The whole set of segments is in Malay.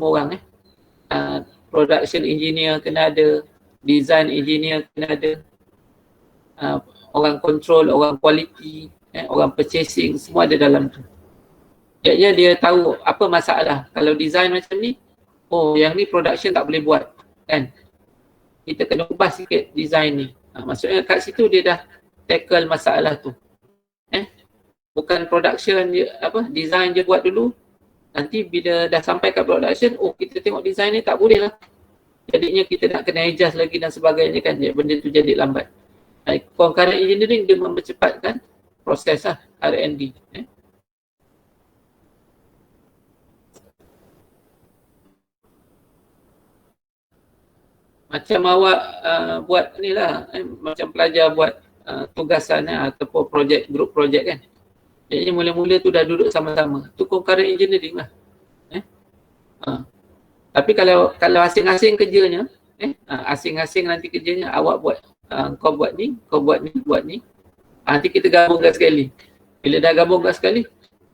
semua orang production engineer kena ada, design engineer kena ada, orang control, orang quality, orang purchasing, semua ada dalam tu. Jadinya dia tahu apa masalah. Kalau design macam ni, oh yang ni production tak boleh buat, kan? Kita kena ubah sikit design ni. Maksudnya kat situ dia dah tackle masalah tu. Bukan production je, design je buat dulu. Nanti bila dah sampai kat production, oh kita tengok design ni tak boleh lah. Jadinya kita nak kena adjust lagi dan sebagainya, kan? Benda tu jadi lambat. Concurrent engineering dia mempercepatkan proses R&D. Macam awak buat ni lah, macam pelajar buat tugasan ataupun group projek kan. Jadi mula-mula tu dah duduk sama-sama. Tu concurrent engineering lah. Tapi kalau asing-asing kerjanya, asing-asing nanti kerjanya awak buat, kau buat ni, buat ni. Nanti kita gabungkan sekali. Bila dah gabungkan sekali,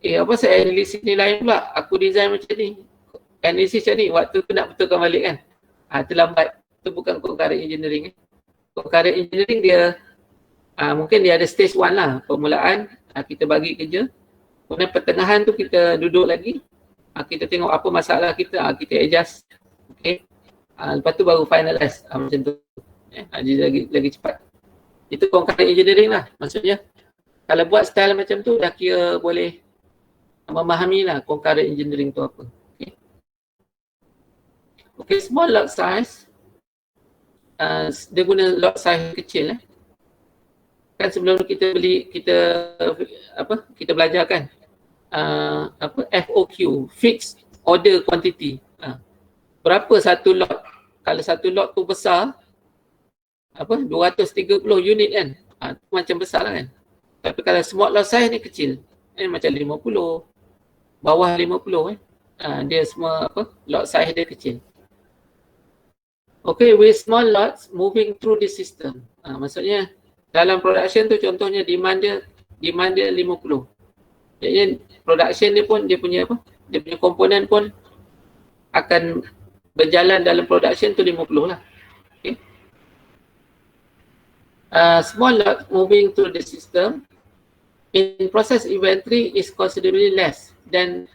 apa saya analisis ni lain pula. Aku design macam ni. Analisis macam ni, waktu tu nak betulkan balik kan. Terlambat. Itu bukan concurrent engineering. Concurrent engineering dia mungkin dia ada stage 1 lah. Permulaan kita bagi kerja. Kemudian pertengahan tu kita duduk lagi. Kita tengok apa masalah kita, kita adjust. Okay. Lepas tu baru finalize macam tu. Lagi cepat. Itu concurrent engineering lah. Maksudnya kalau buat style macam tu dah kira boleh memahami lah concurrent engineering tu apa. Okay, small lot size. Dia guna lot size kecil kan sebelum kita kita belajar kan FOQ, fixed order quantity. Berapa satu lot? Kalau satu lot tu besar 230 unit kan, tu macam besar lah kan. Tapi kalau small lot size ni kecil, macam 50, bawah 50 dia semua lot size dia kecil. Okay, with small lots moving through the system. Maksudnya dalam production tu contohnya demand dia 50. Jadi production dia pun dia punya komponen pun akan berjalan dalam production tu 50 lah. Okay. Small lot moving through the system in process inventory is considerably less than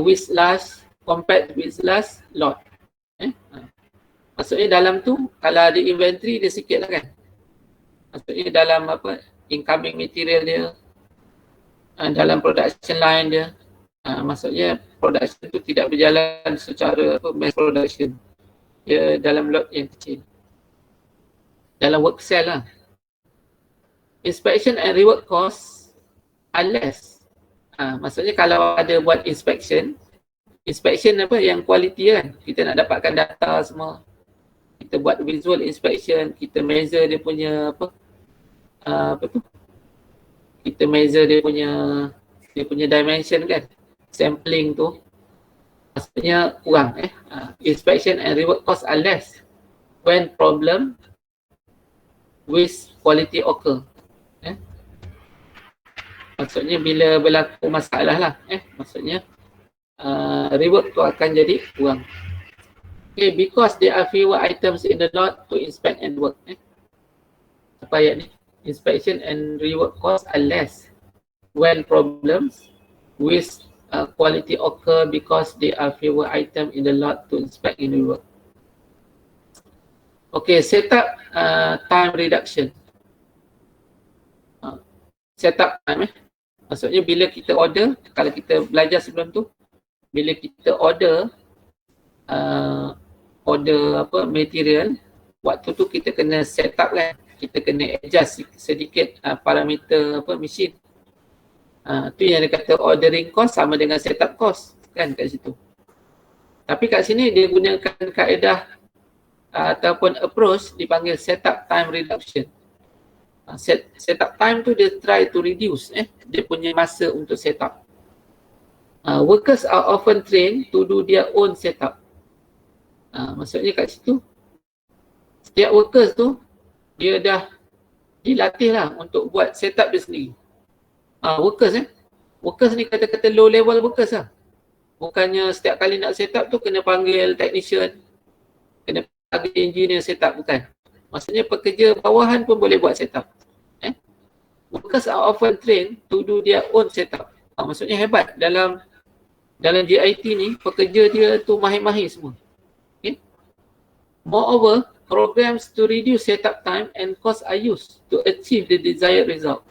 with large compared with large lot. Maksudnya dalam tu kalau ada inventory dia sikit lah kan. Maksudnya dalam incoming material dia, dalam production line dia, maksudnya production tu tidak berjalan secara mass production. Dia dalam lot yang kecil. Dalam work cell lah. Inspection and rework costs are less. Maksudnya kalau ada buat inspection yang quality kan. Kita nak dapatkan data semua. Kita buat visual inspection, kita measure dia punya kita measure dia punya dimension kan, sampling tu maksudnya kurang. Inspection and rework cost are less when problem with quality occur. Maksudnya bila berlaku masalah lah, maksudnya rework tu akan jadi kurang. Okay, because there are fewer items in the lot to inspect and work. Apa ayat ni? Inspection and rework costs are less when problems with quality occur because there are fewer items in the lot to inspect and rework. Okay, setup time reduction. Setup time maksudnya bila kita order, kalau kita belajar sebelum tu, bila kita order material, waktu tu kita kena set up kan, kita kena adjust sedikit parameter mesin. Tu yang dia kata ordering cost sama dengan setup cost kan kat situ. Tapi kat sini dia gunakan kaedah ataupun approach dipanggil setup time reduction. Setup time tu dia try to reduce dia punya masa untuk setup. Workers are often trained to do their own setup. Maksudnya kat situ setiap workers tu dia dah dilatih lah untuk buat setup dia sendiri. Workers ni kata-kata low level workers lah. Bukannya setiap kali nak set up tu kena panggil technician, kena panggil engineer set up, bukan. Maksudnya pekerja bawahan pun boleh buat set up. Workers are often trained to do their own setup. Maksudnya hebat dalam GIT ni, pekerja dia tu mahir-mahir semua. Okay. Moreover, programs to reduce setup time and cost are used to achieve the desired result.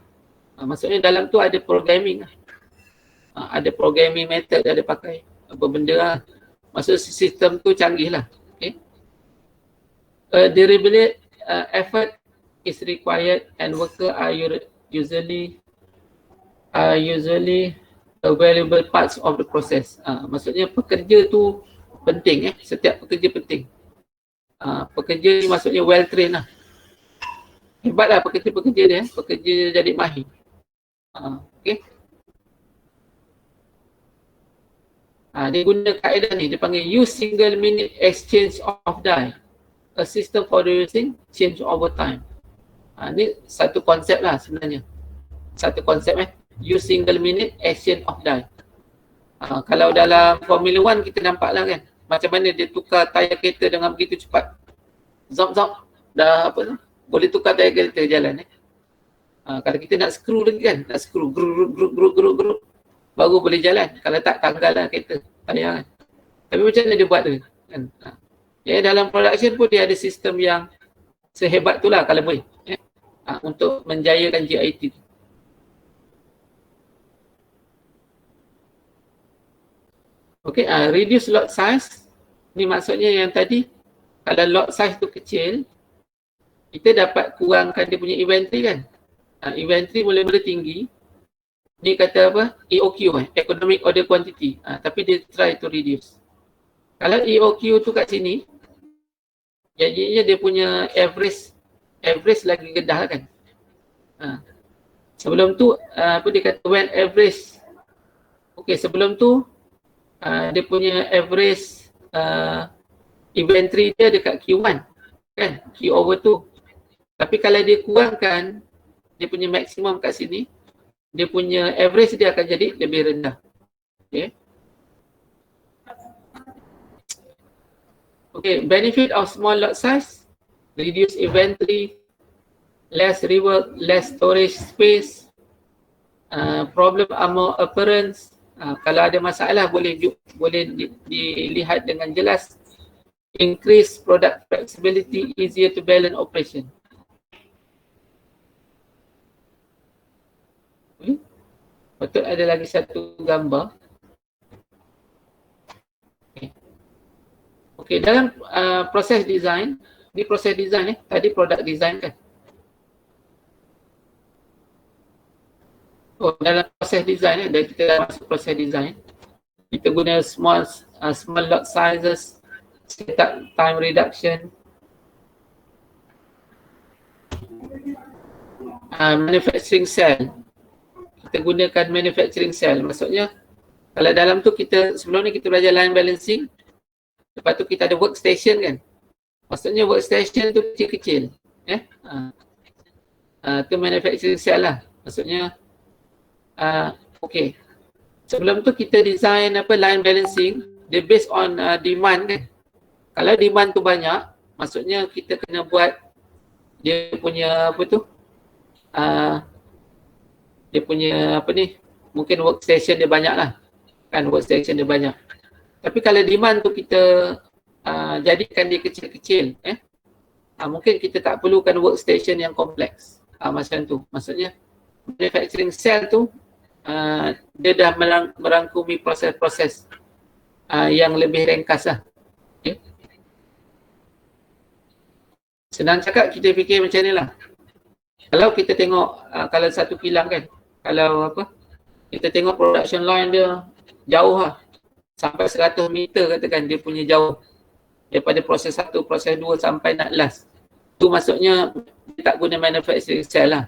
Maksudnya dalam tu ada programming lah. Ada programming method ada pakai. Apa benda lah. Maksudnya sistem tu canggih lah. Okay. Deliberate effort is required and worker are usually a valuable parts of the process. Maksudnya pekerja tu penting, setiap pekerja penting. Pekerja ni maksudnya well trained lah. Hebatlah pekerja-pekerja dia, pekerja jadi mahir. Okay. Dia guna kaedah ni, dia panggil use single minute exchange of die, a system for reducing change over time. Ni satu konsep lah sebenarnya. Satu konsep use single minute exchange of die. Kalau dalam Formula 1 kita nampak lah kan, macam mana dia tukar tayar kereta dengan begitu cepat. Zop, dah apa tu, boleh tukar tayar kereta jalan. Kalau kita nak screw lagi kan, nak screw, gruk, baru boleh jalan. Kalau tak, tanggal lah kereta, tayar kan. Tapi macam mana dia buat tu kan. Dalam production pun dia ada sistem yang sehebat tu lah kalau boleh. Untuk menjayakan GIT. Okay, reduce lot size. Ni maksudnya yang tadi, kalau lot size tu kecil, kita dapat kurangkan dia punya inventory kan. Inventory mula-mula tinggi. Ni kata apa? EOQ, Economic Order Quantity. Tapi dia try to reduce. Kalau EOQ tu kat sini, jadinya dia punya average lagi rendah kan. Sebelum tu apa dia kata, when average, okay, sebelum tu dia punya average inventory dia dekat Q1 kan, Q over 2. Tapi kalau dia kurangkan dia punya maksimum kat sini, dia punya average dia akan jadi lebih rendah. Okay, benefit of small lot size, reduce inventory, less rework, less storage space, problem armor appearance. Kalau ada masalah boleh dilihat dengan jelas. Increase product flexibility, easier to balance operation. Betul, ada lagi satu gambar. Okay, dalam proses design, ni proses design tadi product design kan. Dalam proses design dan kita dah masuk proses design, kita guna small lot sizes, setup time reduction, manufacturing cell. Kita gunakan manufacturing cell. Maksudnya kalau dalam tu kita sebelum ni kita belajar line balancing, lepas tu kita ada workstation kan. Maksudnya workstation tu kecil-kecil. Tu manufacturing cell lah. Maksudnya okay. Sebelum tu kita design line balancing, dia based on demand kan. Kalau demand tu banyak, maksudnya kita kena buat dia punya apa tu, dia punya apa ni, mungkin workstation dia banyak lah kan, workstation dia banyak. Tapi kalau demand tu kita jadikan dia kecil-kecil, mungkin kita tak perlukan workstation yang kompleks. Macam tu. Maksudnya manufacturing cell tu dia dah merangkumi proses-proses yang lebih ringkas lah. Okay. Senang cakap, kita fikir macam ni lah. Kalau kita tengok, kalau satu kilang kan, kalau apa, kita tengok production line dia jauh lah. Sampai 100 meter katakan dia punya jauh. Daripada proses 1, proses 2 sampai nak last. Tu maksudnya dia tak guna manufacturing cell lah.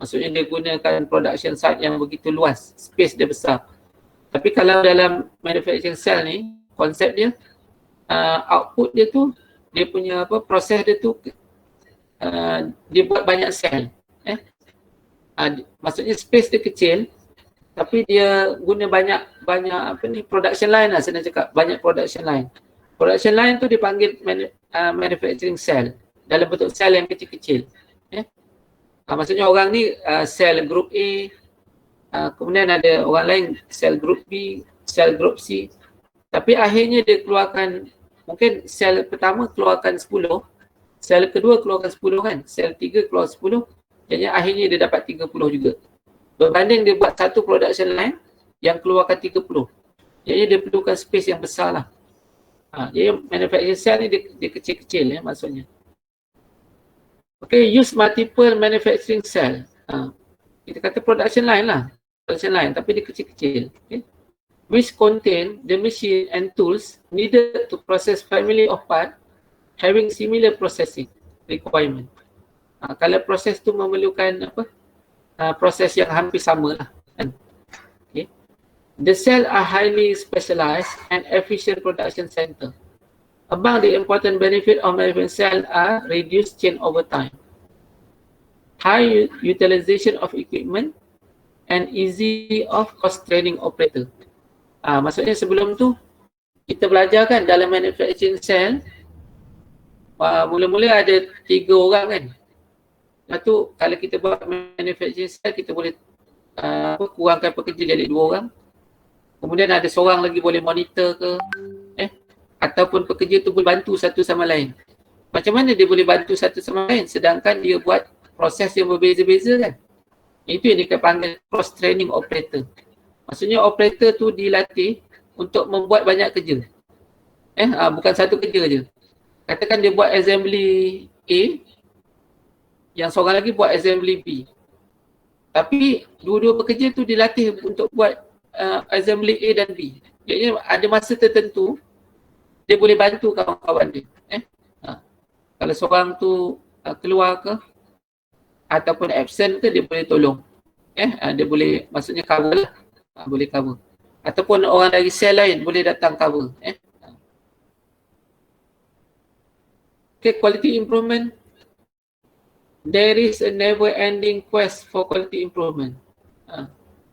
Maksudnya dia gunakan production site yang begitu luas, space dia besar. Tapi kalau dalam manufacturing cell ni, konsep dia, output dia tu, dia punya apa, proses dia tu, dia buat banyak sel. Maksudnya space dia kecil, Tapi dia guna banyak apa ni, production line lah, saya nak cakap banyak production line. Production line tu dipanggil manufacturing cell, dalam bentuk sel yang kecil-kecil. Maksudnya orang ni sel group A, kemudian ada orang lain sel group B, sel group C. Tapi akhirnya dia keluarkan, mungkin sel pertama keluarkan 10, sel kedua keluarkan 10 kan, sel 3 keluar 10, jadi akhirnya dia dapat 30 juga. Berbanding dia buat satu production line yang keluarkan 30. Jadi dia perlukan space yang besar lah. Jadi manufacturing cell ni dia kecil-kecil maksudnya. Okay, use multiple manufacturing cell. Kita kata production line lah. Production line tapi dia kecil-kecil. Okay. Which contain the machine and tools needed to process family of part having similar processing requirement. Kalau proses tu memerlukan proses yang hampir sama lah. Okay. The cell are highly specialized and efficient production center. Among the important benefit of manufacturing cell are reduced change over time, high utilization of equipment, and easy of cost training operator. Maksudnya sebelum tu kita belajar kan dalam manufacturing cell, mula-mula ada 3 orang kan. Lepas tu kalau kita buat manufacturing cell, kita boleh kurangkan pekerja jadi 2 orang. Kemudian ada seorang lagi boleh monitor ke, ataupun pekerja tu boleh bantu satu sama lain. Macam mana dia boleh bantu satu sama lain sedangkan dia buat proses yang berbeza-beza kan? Itu yang kita panggil cross training operator. Maksudnya operator tu dilatih untuk membuat banyak kerja. Bukan satu kerja je. Katakan dia buat assembly A, yang seorang lagi buat assembly B. Tapi dua-dua pekerja tu dilatih untuk buat assembly A dan B. Jadi ada masa tertentu dia boleh bantu kawan-kawan dia. Kalau seorang tu keluar ke ataupun absent ke, dia boleh tolong. Dia boleh, maksudnya cover lah. Boleh cover. Ataupun orang dari sel lain boleh datang cover. Okay, quality improvement. There is a never-ending quest for quality improvement.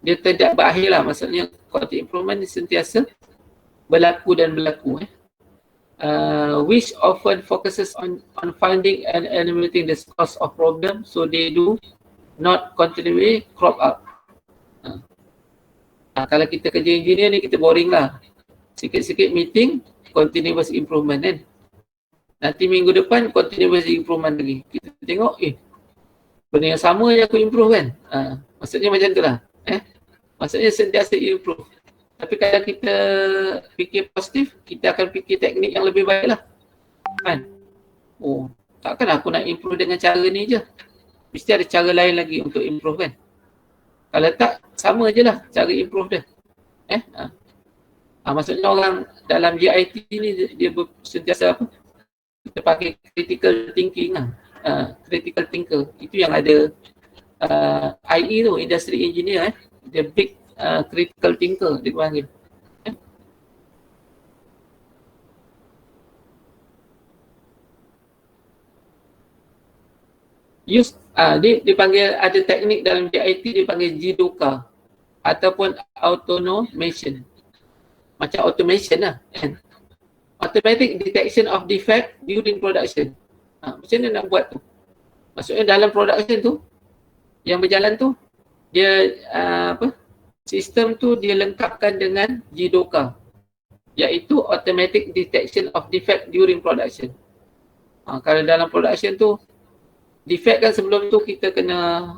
Dia tidak berakhir lah, maksudnya quality improvement ni sentiasa berlaku dan berlaku. Which often focuses on finding and eliminating the cause of problem so they do not continually crop up. Kalau kita kerja engineer ni, kita boring lah. Sikit-sikit meeting, continuous improvement kan. Nanti minggu depan continuous improvement lagi. Kita tengok benda yang sama je aku improve kan. Maksudnya macam tu lah. Maksudnya sentiasa improve. Tapi kalau kita fikir positif, kita akan fikir teknik yang lebih baik lah. Kan? Takkan aku nak improve dengan cara ni je. Mesti ada cara lain lagi untuk improve kan. Kalau tak, sama je lah cara improve dia. Maksudnya orang dalam GIT ni dia sentiasa kita pakai critical thinking lah. Critical thinker. Itu yang ada IE tu, industry engineer the big critical thinker dia panggil. Dia dipanggil, ada teknik dalam JIT dipanggil JIDOKA ataupun automation. Macam automation lah kan. Automatic detection of defect during production. Macam mana nak buat tu? Maksudnya dalam production tu, yang berjalan tu, dia sistem tu dia lengkapkan dengan JIDOKA, iaitu automatic detection of defect during production. Kalau dalam production tu, defect kan sebelum tu kita kena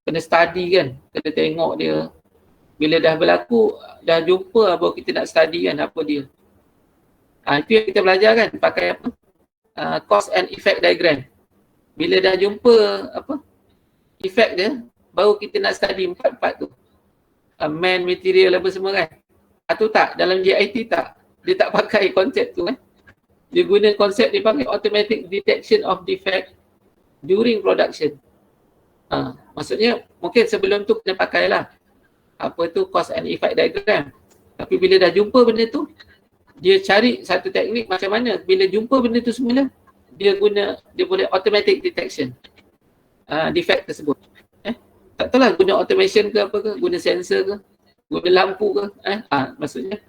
kena study kan, kena tengok dia. Bila dah berlaku, dah jumpa baru kita nak study kan apa dia. Itu yang kita belajar kan, pakai cause and effect diagram. Bila dah jumpa effect dia, baru kita nak study empat-empat tu. Man, material apa semua kan. Itu tak, dalam JIT tak. Dia tak pakai konsep tu kan. Dia guna konsep dia panggil automatic detection of defect during production. Maksudnya mungkin sebelum tu kena pakailah apa tu cause and effect diagram. Tapi bila dah jumpa benda tu, dia cari satu teknik macam mana bila jumpa benda tu semula, dia boleh automatic detection defect tersebut. Tak tahulah guna automation ke apa ke, guna sensor ke, guna lampu ke, maksudnya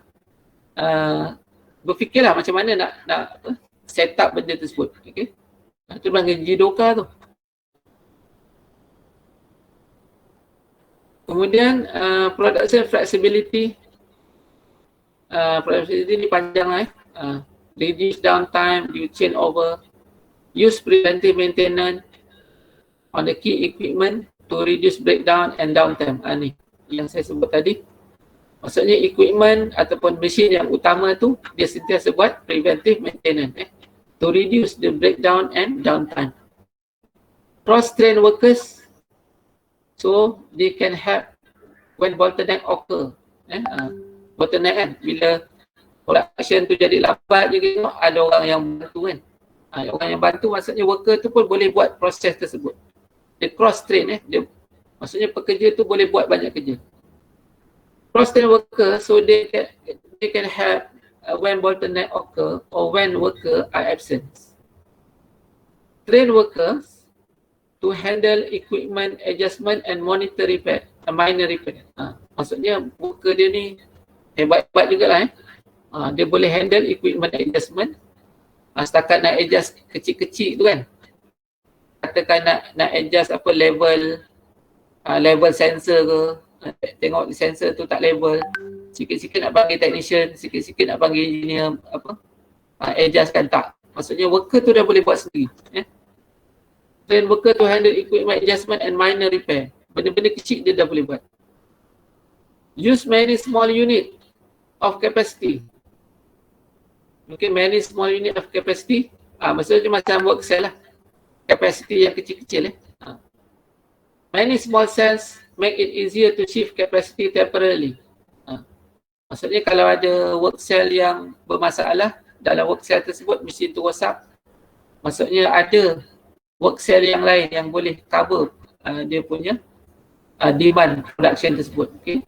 berfikirlah macam mana nak set up benda tersebut. Okey. Itu panggil jidoka tu. Kemudian production flexibility. Flexibility ni panjang lah. Reduce downtime, reduce changeover, use preventive maintenance on the key equipment to reduce breakdown and downtime. Ni yang saya sebut tadi. Maksudnya equipment ataupun mesin yang utama tu dia sentiasa buat preventive maintenance to reduce the breakdown and downtime. Cross-trained workers, so they can help when bottleneck occur. Bottleneck kan, bila production tu jadi lambat je, ada orang yang bantu kan. Orang yang bantu maksudnya worker tu pun boleh buat proses tersebut. Dia cross-train dia, maksudnya pekerja tu boleh buat banyak kerja. Cross-trained worker, so they can help when bottleneck occur or when worker are absent. Trained workers to handle equipment adjustment and monitor repair, minor repair. Maksudnya worker dia ni hebat-hebat jugalah. Dia boleh handle equipment adjustment. Setakat nak adjust kecil-kecil tu kan. Katakan nak adjust apa level sensor ke, tengok sensor tu tak level, sikit-sikit nak panggil technician, sikit-sikit nak panggil engineer adjustkan tak. Maksudnya worker tu dah boleh buat sendiri. Train worker to handle equipment adjustment and minor repair. Benda-benda kecil dia dah boleh buat. Use many small unit of capacity. Mungkin many small unit of capacity, maksudnya macam work cell lah. Capacity yang kecil-kecil Many small cells make it easier to shift capacity temporarily. Maksudnya kalau ada work cell yang bermasalah, dalam work cell tersebut mesin tu rosak, maksudnya ada work cell yang lain yang boleh cover dia punya demand production tersebut. Okay.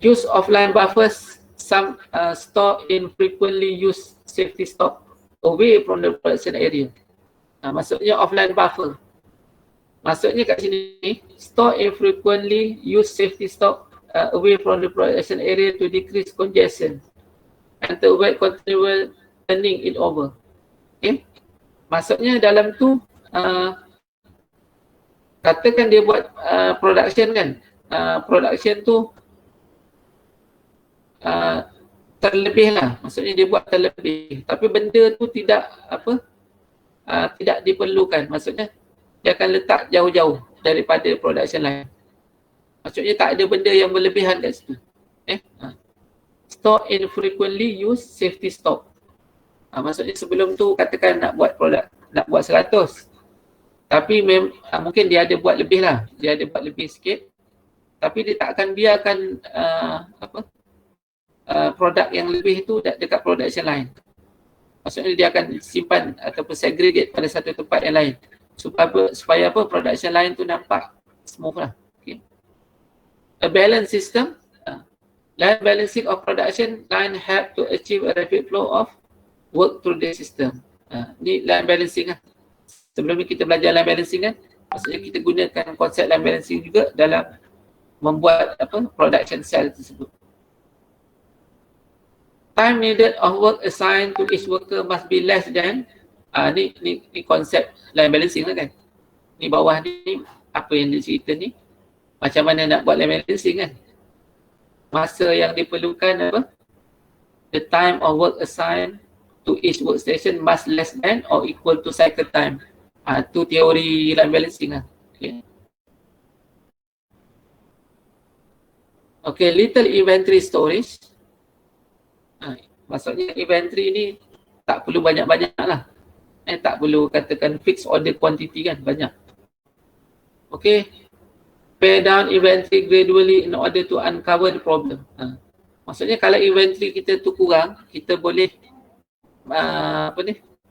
Use offline buffers, some store in frequently used safety stock away from the production area. Maksudnya offline buffer. Maksudnya kat sini, store infrequently use safety stock away from the production area to decrease congestion and to avoid continual turning it over. Okay. Maksudnya dalam tu, katakan dia buat production kan, production tu terlebih lah, maksudnya dia buat terlebih, tapi benda tu tidak tidak diperlukan, maksudnya dia akan letak jauh-jauh daripada production lain. Maksudnya tak ada benda yang berlebihan kat situ. Store infrequently use safety stock. Maksudnya sebelum tu katakan nak buat produk, nak buat 100, tapi mungkin dia ada buat lebih lah, dia ada buat lebih sikit, tapi dia tak akan biarkan produk yang lebih tu dekat production lain. Maksudnya dia akan simpan ataupun segregate pada satu tempat yang lain supaya production lain tu nampak smooth lah. Okay. A balance system, line balancing of production line help to achieve a rapid flow of work through the system. Ni line balancing lah. Sebelum ni kita belajar line balancing kan, maksudnya kita gunakan konsep line balancing juga dalam membuat production cell tersebut. Time needed of work assigned to each worker must be less than ni konsep line balancing lah kan. Ni bawah ni apa yang dia cerita ni, macam mana nak buat line balancing kan. Masa yang diperlukan the time of work assigned to each workstation must less than or equal to cycle time. Tu teori line balancing lah. Okay. Okay, little inventory storage. Maksudnya inventory ni tak perlu banyak-banyak lah. Tak perlu katakan fixed order quantity kan, banyak. Okay. Pare down inventory gradually in order to uncover the problem. Maksudnya kalau inventory kita tu kurang, kita boleh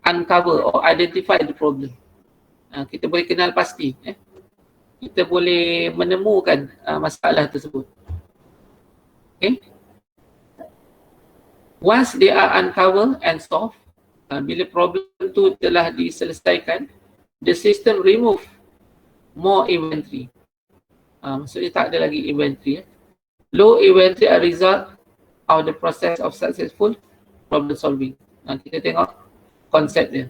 uncover or identify the problem. Kita boleh kenal pasti. Kita boleh menemukan masalah tersebut. Okay. Once they are uncovered and solved, bila problem tu telah diselesaikan, the system remove more inventory. Maksudnya tak ada lagi inventory. Low inventory are result of the process of successful problem solving. Kita tengok konsep dia.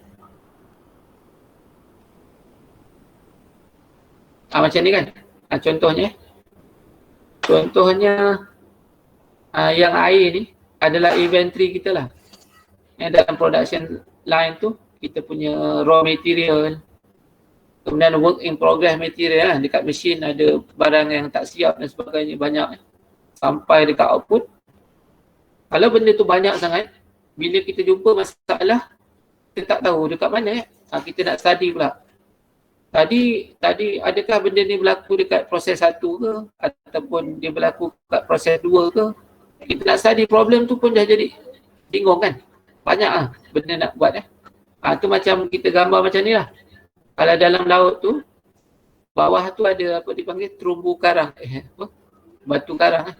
Macam ni kan. Contohnya yang air ni adalah inventory kita lah. Dalam production line tu kita punya raw material, kemudian work in progress material lah. Dekat mesin ada barang yang tak siap dan sebagainya, banyak sampai dekat output. Kalau benda tu banyak sangat, bila kita jumpa masalah, kita tak tahu dekat mana. Kita nak study pula. Tadi adakah benda ni berlaku dekat proses 1 ke, ataupun dia berlaku dekat proses 2 ke? Kita nak study problem tu pun dah jadi bingung kan. Banyak benda nak buat. Tu macam kita gambar macam ni lah. Kalau dalam laut tu, bawah tu ada apa dipanggil terumbu karang. Batu karang.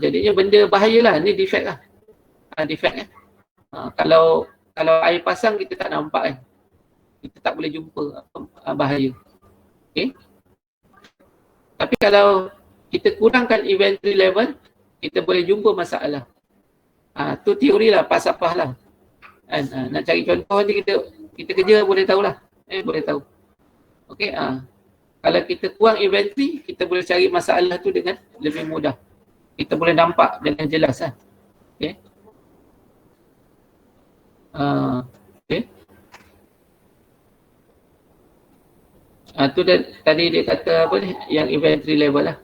Jadinya benda bahayalah. Ni defect lah. Defect. Kalau air pasang kita tak nampak kan. Kita tak boleh jumpa bahaya. Okay. Tapi kalau kita kurangkan inventory level, kita boleh jumpa masalah. Tu teori lah, falsafah lah. Nak cari contoh ni kita kerja boleh tahulah. Boleh tahu. Okay. Kalau kita kurang inventory, kita boleh cari masalah tu dengan lebih mudah. Kita boleh nampak dengan jelas lah. Okay. Okay. Tu tadi dia kata apa ni, yang inventory level lah.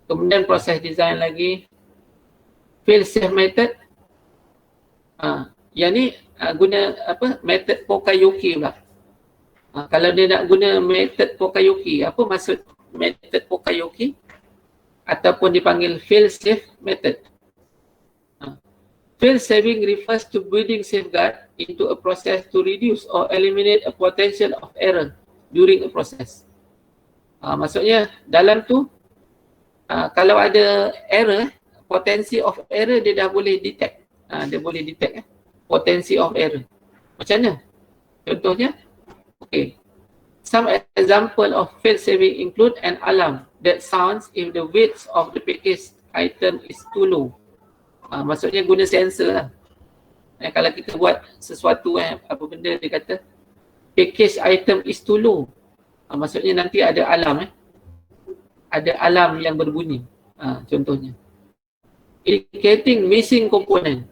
Kemudian proses design lagi, fail safe method. Yang ni guna apa, method Pokayoki pula. Kalau dia nak guna method Pokayoki, apa maksud method Pokayoki? Ataupun dipanggil fail safe method. Fail saving refers to building safeguard into a process to reduce or eliminate a potential of error during a process. Maksudnya dalam tu kalau ada error, potensi of error dia dah boleh detect. Dia boleh detect potensi of error. Macam mana? Contohnya, okay. Some example of fail saving include an alarm that sounds if the weight of the package item is too low. Maksudnya guna sensor lah. Kalau kita buat sesuatu apa benda dia kata package item is too low. Maksudnya nanti ada alarm ada alarm yang berbunyi. Contohnya. Indicating missing component.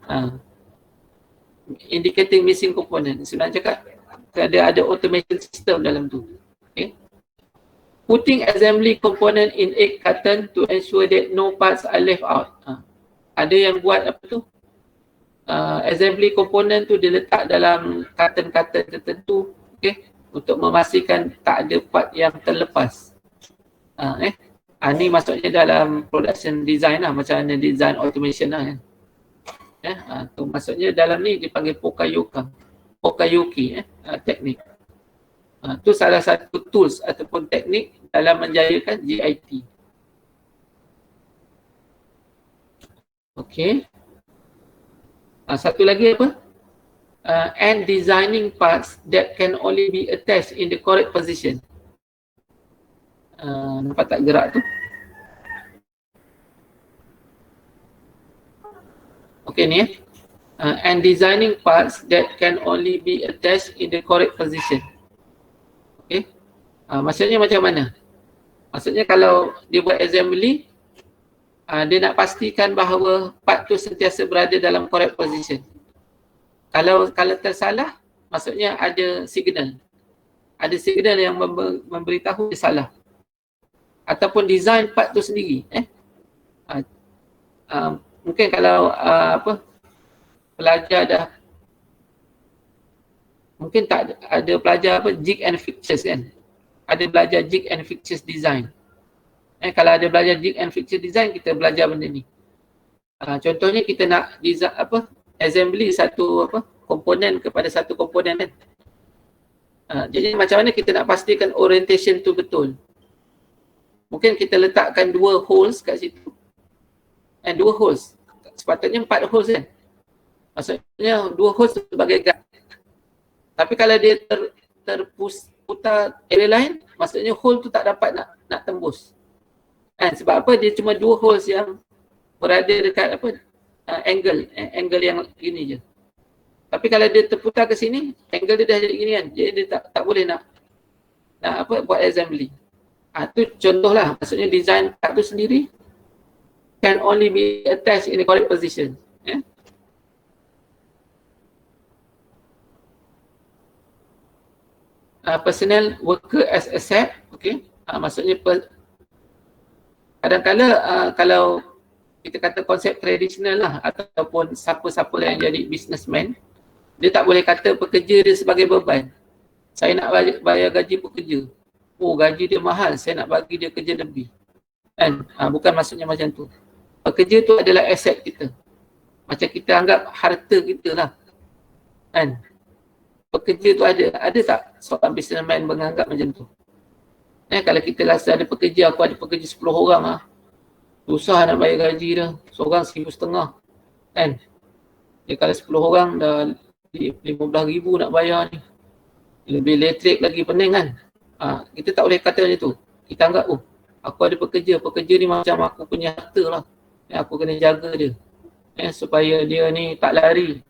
Indicating missing component. Sebenarnya cakap ada automation system dalam tu. Okay. Putting assembly component in egg carton to ensure that no parts are left out. Ada yang buat apa tu? Assembly component tu diletak dalam carton-carton tertentu, okay, untuk memastikan tak ada part yang terlepas. Ni maksudnya dalam production design lah, macam mana design automation lah kan. Tu maksudnya dalam ni dipanggil Pokayoki teknik. Tu salah satu tools ataupun teknik dalam menjayakan GIT. Okey. Satu lagi apa? And designing parts that can only be attached in the correct position. Nampak tak gerak tu? Okey ni and designing parts that can only be attached in the correct position. Okey. Maksudnya macam mana? Maksudnya kalau dia buat assembly, dia nak pastikan bahawa part tu sentiasa berada dalam correct position. Kalau tersalah, maksudnya ada signal. Ada signal yang memberitahu dia salah. Ataupun design part tu sendiri. Mungkin kalau pelajar dah, mungkin tak ada pelajar jig and fixtures kan. Ada belajar jig and fixtures design. Kalau ada belajar jig and fixture design, kita belajar benda ni. Contohnya kita nak design assembly satu komponen kepada satu komponen kan. Jadi macam mana kita nak pastikan orientation tu betul. Mungkin kita letakkan 2 holes kat situ. 2 holes. Sepatutnya 4 holes kan. Maksudnya 2 holes sebagai guide. Tapi kalau dia putar area lain, maksudnya hole tu tak dapat nak tembus. Kan? Sebab apa? Dia cuma 2 holes yang berada dekat apa angle yang gini je. Tapi kalau dia terputar ke sini, angle dia dah jadi gini kan. Jadi dia tak boleh nak apa buat assembly. Tu contohlah, maksudnya design kad tu sendiri can only be attached in the correct position. Personnel worker as asset, okay. Maksudnya kadang-kala kalau kita kata konsep tradisional lah, ataupun siapa-siapa yang jadi businessman, dia tak boleh kata pekerja dia sebagai beban. Saya nak bayar gaji pekerja. Oh, gaji dia mahal, saya nak bagi dia kerja lebih. Kan? Bukan maksudnya macam tu. Pekerja tu adalah aset kita. Macam kita anggap harta kita lah. Kan? Pekerja tu ada tak seorang businessman menganggap macam tu? Kalau kita rasa ada pekerja, aku ada pekerja 10 orang lah. Susah nak bayar gaji dia. Seorang 1,500. Kan? Dia kalau 10 orang dah 15,000 nak bayar ni. Lebih elektrik lagi pening kan? Kita tak boleh kata macam tu. Kita anggap, oh, aku ada pekerja ni macam aku punya harta lah. Aku kena jaga dia. Supaya dia ni tak lari.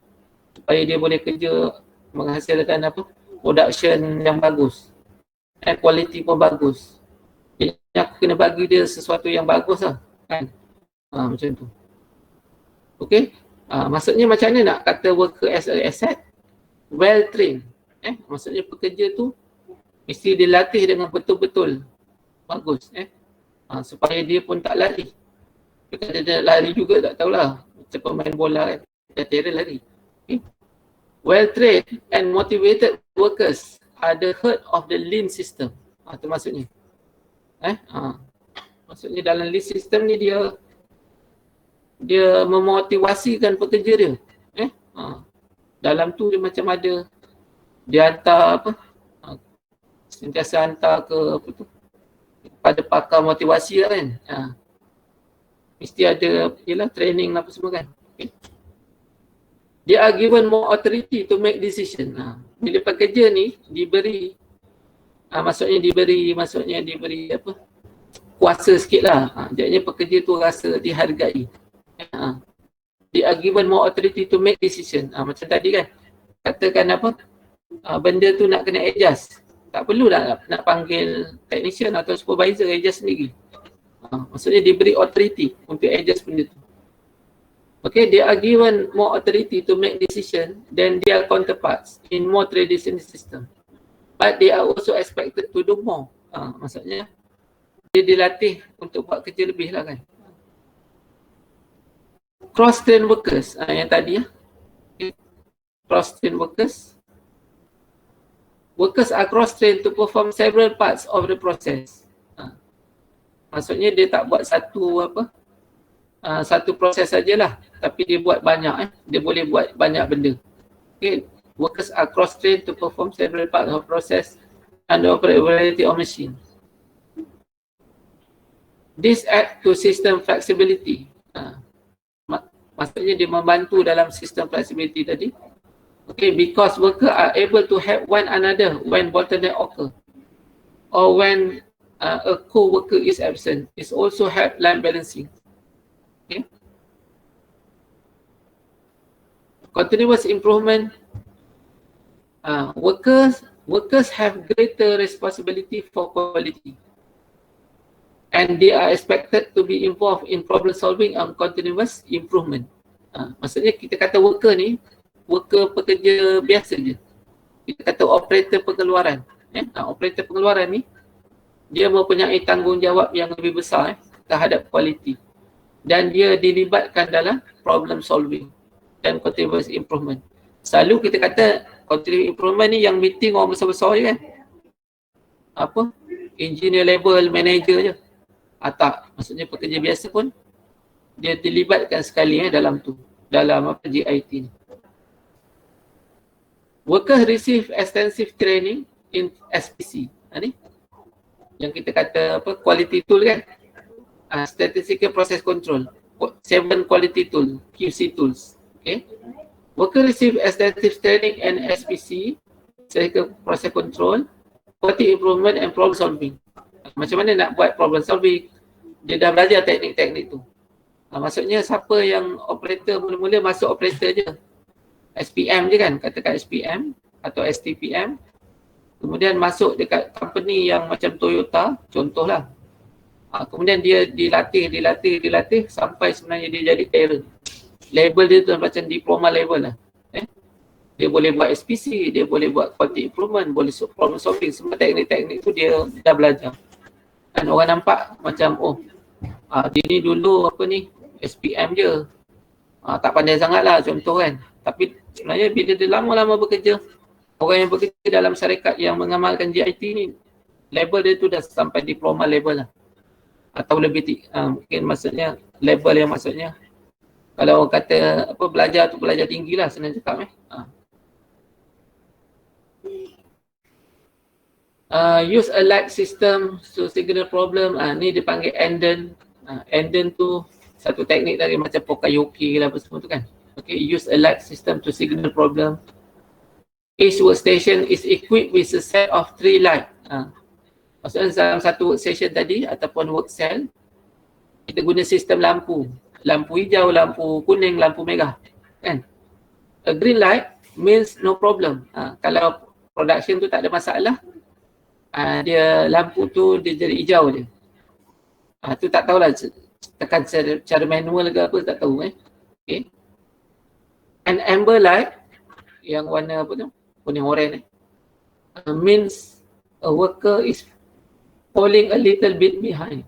Supaya dia boleh kerja menghasilkan apa? Production yang bagus. Quality pun bagus. Jadi aku kena bagi dia sesuatu yang bagus lah. Kan? Macam tu. Okay? Maksudnya macam mana nak kata worker as a asset? Well trained. Maksudnya pekerja tu mesti dilatih dengan betul-betul bagus. Supaya dia pun tak lari. Kalau dia lari juga tak tahulah. Macam pemain bola kan. Dia terror lari. Okay? Well trained and motivated workers are the heart of the lean system. Itu maksudnya. Maksudnya dalam lean system ni dia memotivasikan pekerja dia. Dalam tu dia macam ada, dia hantar apa, sentiasa hantar ke apa tu, pada pakar motivasi lah kan. Mesti ada ialah training apa semua kan. Okay. They are given more authority to make decision. Bila pekerja ni diberi maksudnya diberi apa, kuasa sikit lah. Jadinya pekerja tu rasa dihargai. They are given more authority to make decision. Macam tadi kan, katakan apa, benda tu nak kena adjust. Tak perlulah nak panggil technician atau supervisor, adjust sendiri. Maksudnya diberi authority untuk adjust benda tu. Okay, they are given more authority to make decision than their counterparts in more traditional system. But they are also expected to do more. Maksudnya dia dilatih untuk buat kerja lebih lah kan. Cross-trained workers, yang tadi ya. Okay. Cross-trained workers. Workers are cross-trained to perform several parts of the process. Maksudnya dia tak buat satu proses sajalah, tapi dia buat banyak. Dia boleh buat banyak benda. Okay. Workers are cross-trained to perform several parts of process and operate a variety of machines. This add to system flexibility. Maksudnya dia membantu dalam sistem flexibility tadi. Okay, because workers are able to help one another when bottleneck occur, or when a co-worker is absent. It's also help line balancing. Okay. Continuous improvement. Workers have greater responsibility for quality, and they are expected to be involved in problem solving and continuous improvement. Maksudnya kita kata worker ni, worker pekerja biasa je. Kita kata operator pengeluaran. Operator pengeluaran ni, dia mempunyai tanggungjawab yang lebih besar terhadap kualiti. Dan dia dilibatkan dalam problem solving dan continuous improvement. Selalu kita kata continuous improvement ni yang meeting orang besar-besar je kan. Apa? Engineer level, manager je. Tak, maksudnya pekerja biasa pun dia dilibatkan sekali dalam tu, dalam apa GIT ni. Workers receive extensive training in SPC. Ni yang kita kata apa, quality tool kan. Statistical process control, 7 quality tool, QC tools. Okay. Workers receive extensive training in SPC, statistical process control, quality improvement and problem solving. Macam mana nak buat problem solving? Dia dah belajar teknik-teknik tu. Maksudnya siapa yang operator mula-mula masuk operator je. SPM je kan, katakan SPM atau STPM. Kemudian masuk dekat company yang macam Toyota, contohlah. Kemudian dia dilatih sampai sebenarnya dia jadi carer. Level dia tu macam diploma level lah. Dia boleh buat SPC, dia boleh buat quality improvement, boleh problem solving, semua teknik-teknik tu dia dah belajar. Dan orang nampak macam, dia ni dulu SPM je. Tak pandai sangat lah contoh kan. Tapi sebenarnya bila dia lama-lama bekerja, orang yang bekerja dalam syarikat yang mengamalkan GIT ni, level dia tu dah sampai diploma level lah. Atau lebih mungkin maksudnya level yang maksudnya kalau orang kata belajar tu belajar tinggi lah senang cakap use a light system to signal problem. Ni dipanggil Enden. Enden tu satu teknik dari macam Pokayoke lah apa semua tu kan. Okay, use a light system to signal problem. Each workstation is equipped with a set of 3 light. Maksudnya dalam satu workstation tadi ataupun work cell, kita guna sistem lampu. Lampu hijau, lampu kuning, lampu merah. Kan? A green light means no problem. Kalau production tu tak ada masalah, dia lampu tu dia jadi hijau je. Tu tak tahulah tekan cara manual ke apa tak tahu Okay. An amber light yang warna apa tu? Kuning oranye means a worker is falling a little bit behind.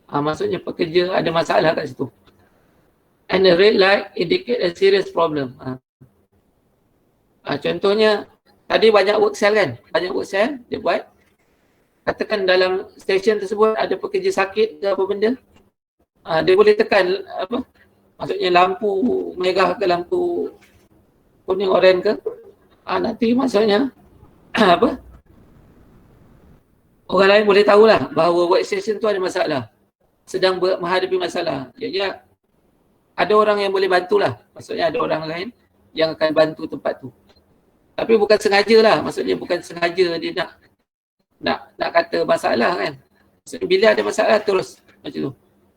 Maksudnya pekerja ada masalah kat situ. And a red light indicate a serious problem. Contohnya tadi banyak work cell kan? Banyak work cell dia buat. Katakan dalam stesen tersebut ada pekerja sakit ke apa benda. Dia boleh tekan maksudnya lampu merah ke lampu kuning oranye ke. Nanti maksudnya orang lain boleh tahulah bahawa workstation tu ada masalah. Sedang menghadapi masalah. Jadi ada orang yang boleh bantulah. Maksudnya ada orang lain yang akan bantu tempat tu. Tapi bukan sengaja lah. Maksudnya bukan sengaja dia nak kata masalah kan. Maksudnya bila ada masalah terus macam tu.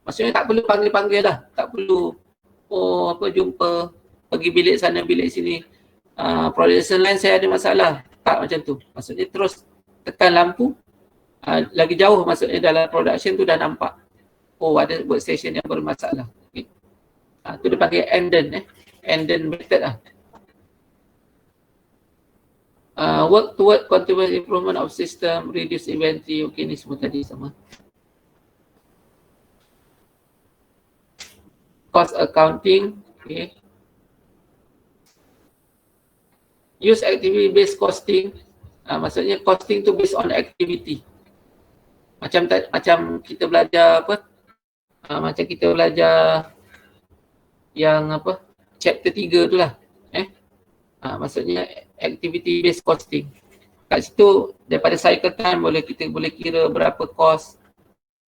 Maksudnya tak perlu panggil-panggil lah. Tak perlu jumpa pergi bilik sana bilik sini. Production line saya ada masalah. Tak macam tu. Maksudnya terus tekan lampu. Lagi jauh maksudnya dalam production tu dah nampak. Ada workstation yang bermasalah. Okay. Tu dia panggil Enden. Enden method lah. Work toward continuous improvement of system, reduce inventory. Okay, ni semua tadi sama. Cost accounting. Okay. Use activity based costing. Maksudnya costing tu based on activity. Macam kita belajar macam kita belajar yang chapter 3 tu lah. Maksudnya activity based costing. Kat situ daripada cycle time kita boleh kira berapa kos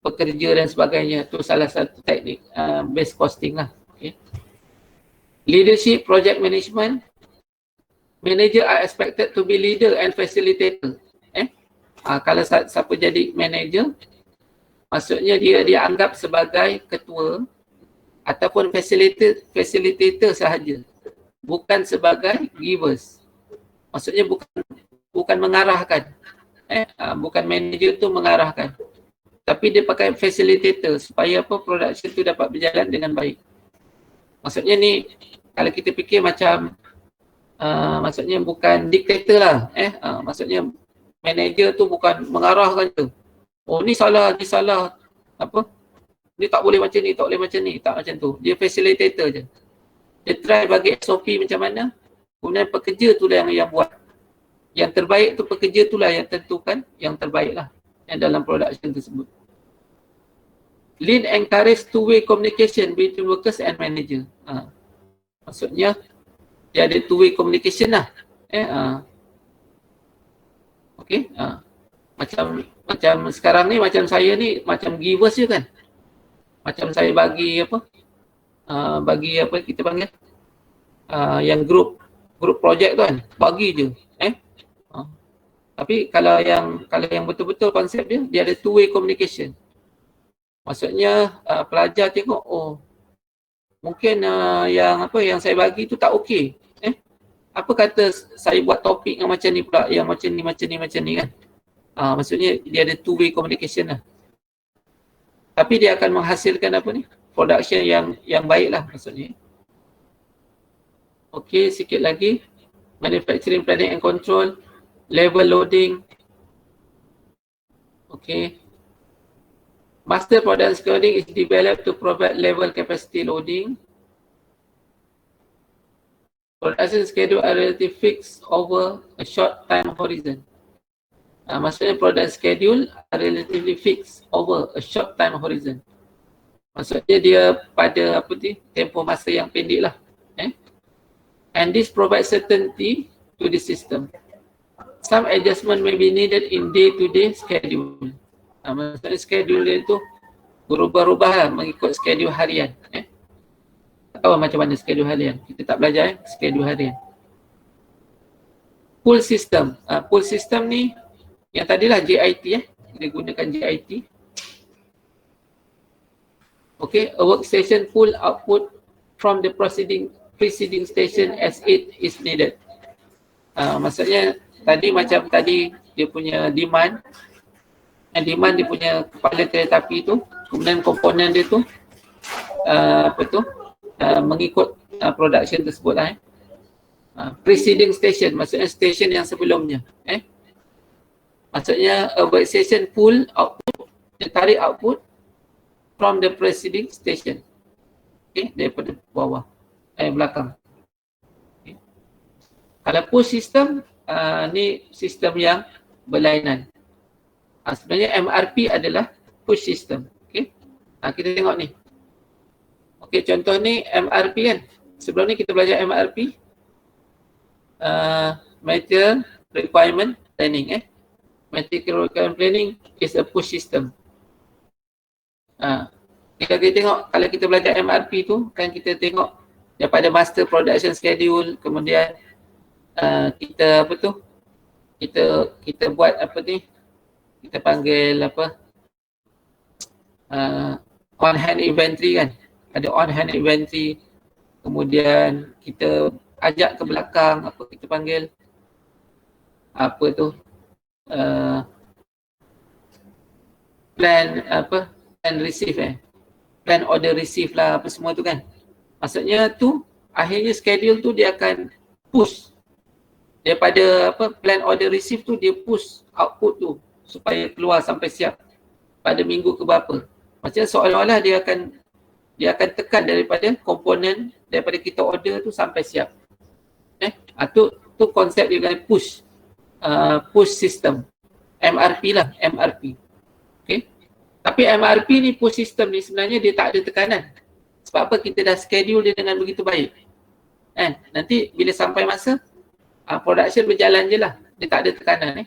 pekerja dan sebagainya. Tu salah satu teknik based costing lah. Okay. Leadership, project management. Manager are expected to be leader and facilitator. Kalau siapa jadi manager, maksudnya dia dianggap sebagai ketua ataupun facilitator sahaja. Bukan sebagai givers. Maksudnya bukan mengarahkan. Bukan manager tu mengarahkan. Tapi dia pakai facilitator supaya production tu dapat berjalan dengan baik. Maksudnya ni kalau kita fikir macam maksudnya bukan diktator lah. Maksudnya manager tu bukan mengarahkan tu. Ni salah, ni tak boleh macam ni, tak boleh macam ni. Tak macam tu. Dia facilitator je. Dia try bagi SOP macam mana. Kemudian pekerja tu lah yang buat. Yang terbaik tu pekerja tu lah yang tentukan yang terbaik lah. Yang dalam production tersebut. Lean encourage two-way communication between workers and manager. Maksudnya dia ada two-way communication lah. Okay. Macam sekarang ni, macam saya ni, macam givers je kan. Macam saya bagi bagi kita panggil yang group project tu kan, bagi je. Tapi kalau yang betul-betul konsep dia ada two way communication. Maksudnya pelajar tengok, oh mungkin yang saya bagi tu tak okey. Apa kata saya buat topik yang macam ni pula, yang macam ni kan. Maksudnya dia ada two way communication lah. Tapi dia akan menghasilkan apa ni? Production yang baik lah maksudnya. Okey, sikit lagi. Manufacturing planning and control, level loading. Okey. Master product scheduling is developed to provide level capacity loading. Production schedule are relatively fixed over a short time horizon. Maksudnya product schedule are relatively fixed over a short time horizon. Maksudnya dia pada tempoh masa yang pendek lah. And this provides certainty to the system. Some adjustment may be needed in day-to-day schedule. Maksudnya schedule dia tu berubah-ubah lah mengikut schedule harian. Tak tahu macam mana schedule harian. Kita tak belajar schedule harian. Pull system. Pull system ni yang tadilah JIT. Kita gunakan JIT. Okay, a workstation pull output from the preceding station as it is needed. Maksudnya tadi dia punya demand, dia punya kepala kereta api tu, kemudian komponen dia tu mengikut production tersebut lah. Preceding station maksudnya station yang sebelumnya. Maksudnya a workstation pull output, dia tarik output from the preceding station. Okay, daripada bawah. Belakang. Okay. Kalau push system, ni sistem yang berlainan. Sebenarnya MRP adalah push system. Okay. Kita tengok ni. Okay, contoh ni MRP kan. Sebelum ni kita belajar MRP. Material Requirement Planning. Material Requirement Planning is a push system. Kalau kita tengok, kalau kita belajar MRP tu, kan kita tengok daripada master production schedule, kemudian kita buat kita panggil on hand inventory kan. Ada on hand inventory, kemudian kita ajak ke belakang, kita panggil plan receive plan order receive lah, apa semua tu kan. Maksudnya tu akhirnya schedule tu dia akan push daripada plan order receive tu, dia push output tu supaya keluar sampai siap pada minggu ke berapa. Maksudnya seolah-olah dia akan tekan daripada komponen daripada kita order tu sampai siap. Tu konsep dia kan push system. MRP lah, MRP. Okay. Tapi MRP ni push system ni sebenarnya dia tak ada tekanan. Sebab apa? Kita dah schedule dia dengan begitu baik. Nanti bila sampai masa production berjalan je lah. Dia tak ada tekanan.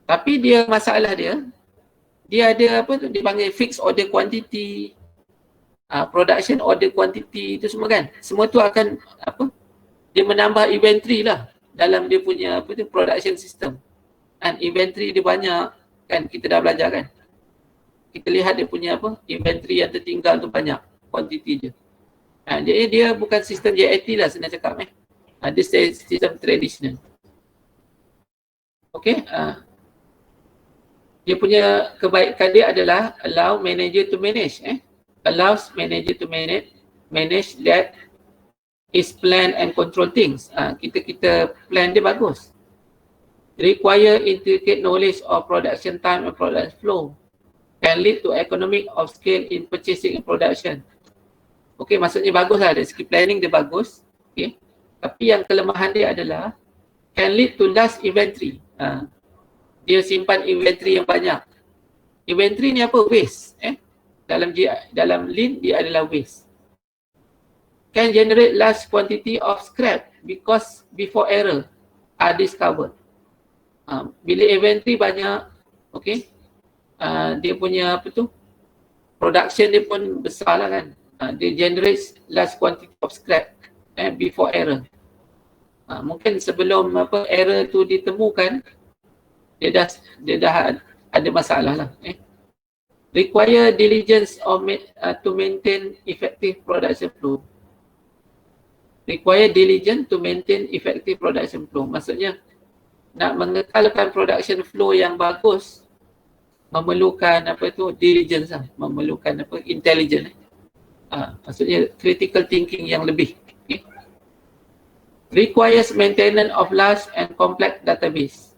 Tapi dia masalah dia ada dipanggil fixed order quantity, production order quantity tu semua kan. Semua tu akan dia menambah inventory lah dalam dia punya production system. Inventory dia banyak kan, kita dah belajar kan. Kita lihat dia punya inventory yang tertinggal tu banyak, quantity dia. Jadi dia bukan sistem JIT lah senang cakap. Dia sistem traditional. Okay. Dia punya kebaikan dia adalah allow manager to manage. Allows manager to manage that is plan and control things. Kita plan dia bagus. Require intricate knowledge of production time and production flow. Can lead to economic of scale in purchasing and production. Okay, maksudnya bagus lah. Dari segi planning dia bagus. Okay. Tapi yang kelemahan dia adalah can lead to last inventory. Dia simpan inventory yang banyak. Inventory ni apa? Waste. Dalam lean dia adalah waste. Can generate large quantity of scrap because before error are discovered. Bila inventory banyak, okay, dia punya production dia pun besar lah kan. Dia generates large quantity of scrap before error. Mungkin sebelum error tu ditemukan, dia dah ada masalah lah. Require diligence to maintain effective production flow. Require diligence to maintain effective production flow. Maksudnya nak mengekalkan production flow yang bagus memerlukan diligence lah, memerlukan intelligence. Maksudnya critical thinking yang lebih. Requires maintenance of large and complex database.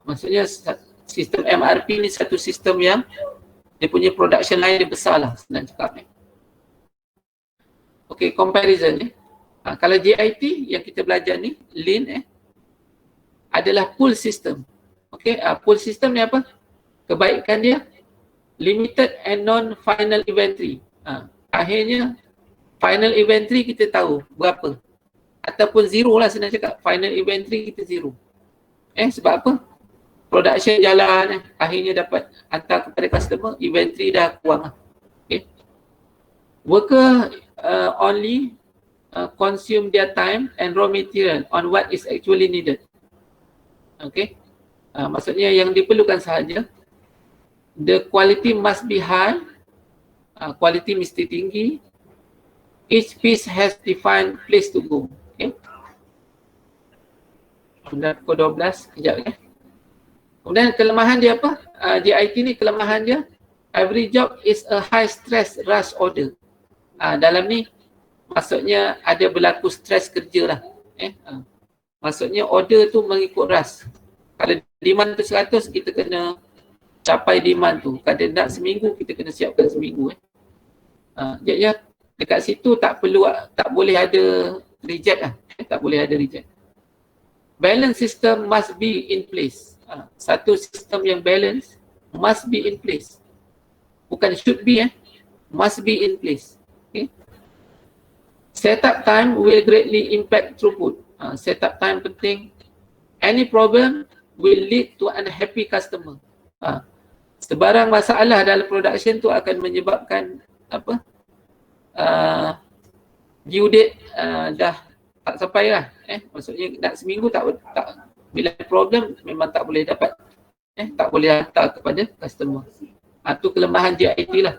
Maksudnya sistem MRP ni satu sistem yang dia punya production line dia besar lah, senang cakap ni. Okay, comparison ni. Kalau JIT yang kita belajar ni, Lean adalah pool system. Okay, pool system ni apa? Kebaikan dia limited and non-final inventory. Akhirnya final inventory kita tahu berapa. Ataupun zero lah senang cakap. Final inventory kita zero. Sebab apa? Production jalan, akhirnya dapat hantar kepada customer, inventory dah kurang lah. Okay. Worker only consume their time and raw material on what is actually needed. Okay. Maksudnya yang diperlukan sahaja. The quality must be high. Quality mesti tinggi. Each piece has defined place to go. Okay. Kemudian pukul 12, kejap ya. Kemudian kelemahan dia apa? JIT ni kelemahan dia, every job is a high stress rush order. Dalam ni maksudnya ada berlaku stres kerja lah. Maksudnya order tu mengikut rush. Kalau demand tu 100, kita kena capai demand tu. Kalau nak seminggu, kita kena siapkan seminggu. Jadi dekat situ tak boleh ada reject lah. Tak boleh ada reject. Balance system must be in place. Satu sistem yang balance must be in place. Bukan should be, must be in place. Okay. Setup time will greatly impact throughput. Setup time penting. Any problem will lead to unhappy customer. Sebarang masalah dalam production tu akan menyebabkan due date dah tak sampai lah. Maksudnya nak seminggu tak bila problem memang tak boleh dapat, tak boleh hantar kepada customer. Tu kelemahan JIT lah.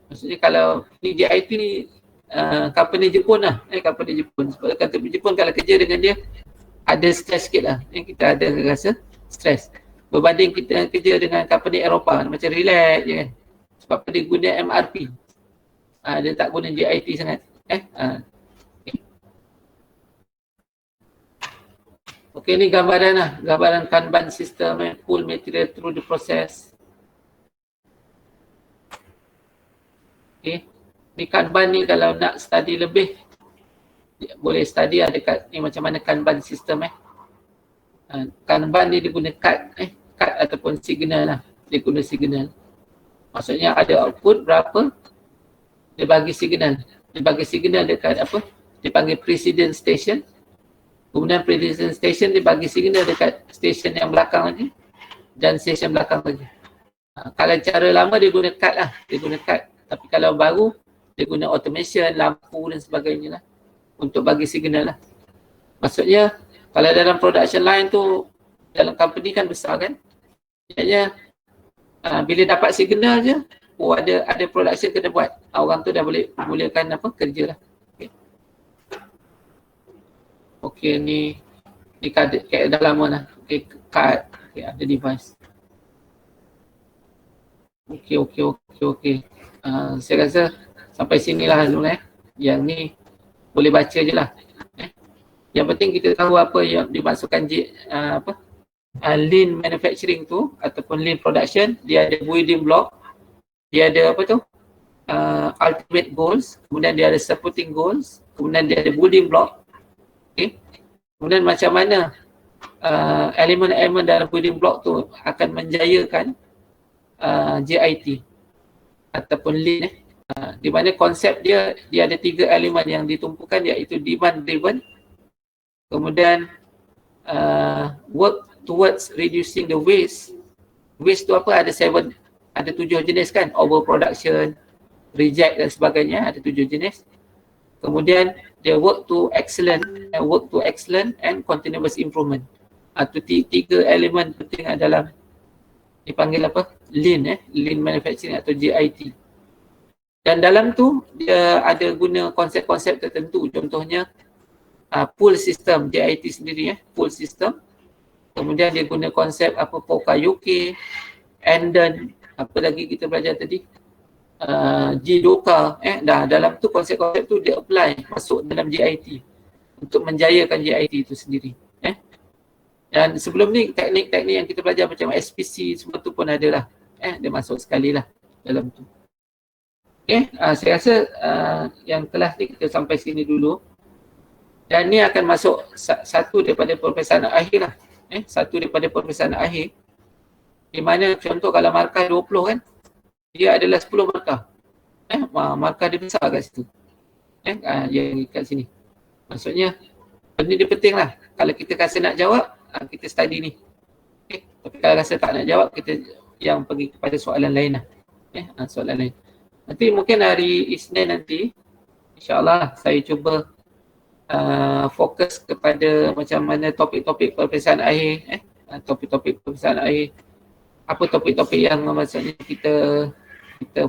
Maksudnya kalau ni JIT ni company Jepun lah, company Jepun. Sebab company Jepun kalau kerja dengan dia ada stress sikit lah. Kita ada rasa stress. Berbanding kita kerja dengan company Eropah macam relax je kan. Sebab dia guna MRP. Dia tak guna JIT sangat. Okey, ni gambaran lah. Gambaran Kanban system, pull material through the process. Okey. Ni Kanban ni kalau nak study lebih, boleh study lah dekat ni macam mana Kanban system Kanban ni dia guna cut ataupun signal lah. Dia guna signal. Maksudnya ada output berapa, dia bagi signal. Dia bagi signal dekat dia panggil precedent station. Kemudian precedent station dia bagi signal dekat station yang belakang lagi dan station belakang lagi. Kalau cara lama dia guna cut lah. Dia guna cut. Tapi kalau baru dia guna automation, lampu dan sebagainya lah untuk bagi signal lah. Maksudnya kalau dalam production line tu dalam company kan besar kan. Maksudnya bila dapat signal je, ada production kena buat. Orang tu dah boleh mulakan kerja lah. Okey, ni dah lama lah. Okey, card. Okey, ada device. Okey. Saya rasa sampai sinilah dulu Yang ni boleh baca je lah. Yang penting kita tahu apa yang dimasukkan lean manufacturing tu ataupun lean production. Dia ada building block. Dia ada ultimate goals. Kemudian dia ada supporting goals. Kemudian dia ada building block. Okay. Kemudian macam mana elemen-elemen dalam building block tu akan menjayakan JIT ataupun lean di mana konsep dia ada 3 elemen yang ditumpukan, iaitu demand driven, kemudian work towards reducing the waste. Waste tu apa? Ada 7 jenis kan, overproduction, reject dan sebagainya, ada 7 jenis. Kemudian dia work to excellent and continuous improvement. Itu tiga elemen penting dalam dipanggil apa? Lean manufacturing atau JIT. Dan dalam tu dia ada guna konsep-konsep tertentu, contohnya pull system, JIT sendiri pull system. Kemudian dia guna konsep apa Pokayoke, and then apa lagi kita belajar tadi, Jidoka. Dalam tu konsep-konsep tu dia apply masuk dalam JIT untuk menjayakan JIT itu sendiri. Dan sebelum ni teknik-teknik yang kita belajar macam SPC semua tu pun ada lah. Dia masuk sekali lah dalam tu. Saya rasa yang kelas ni kita sampai sini dulu. Dan ni akan masuk satu daripada peperiksaan akhir lah. Satu daripada peperiksaan akhir. Di mana contoh kalau markah 20 kan, dia adalah 10 markah. Markah dia besar kat situ. Yang kat sini. Maksudnya, benda dia penting lah. Kalau kita rasa nak jawab, kita study ni. Tapi kalau rasa tak nak jawab, kita yang pergi kepada soalan lain lah. Soalan lain. Nanti mungkin hari Isnin nanti, insyaAllah saya cuba fokus kepada macam mana topik-topik peperiksaan akhir. Topik-topik peperiksaan akhir. Apa topik-topik yang maksudnya kita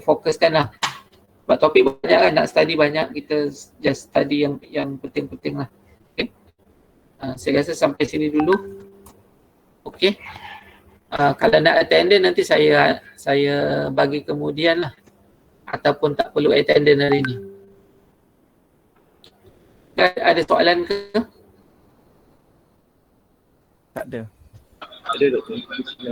fokuskan lah. Sebab topik banyak kan, nak study banyak, kita just study yang penting-penting lah. Saya rasa sampai sini dulu. Okey. Kalau nak attendance nanti saya bagi kemudian lah. Ataupun tak perlu attendance hari ni. Ada soalan ke? Tak ada. Ada doktor.